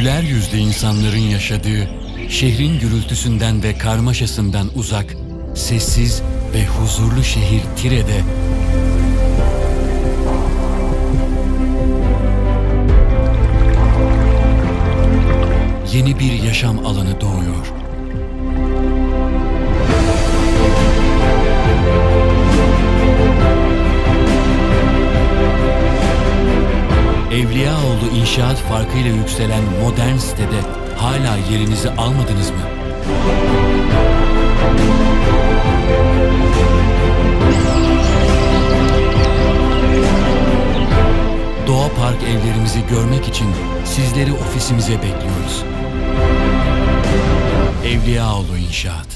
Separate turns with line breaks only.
güler yüzlü insanların yaşadığı, şehrin gürültüsünden ve karmaşasından uzak, sessiz ve huzurlu şehir Tire'de yeni bir yaşam alanı doğuyor. Evliyaoğlu inşaat farkıyla yükselen modern sitede hala yerinizi almadınız mı? Doğa Park evlerimizi görmek için sizleri ofisimize bekliyoruz. Evliyaoğlu İnşaat.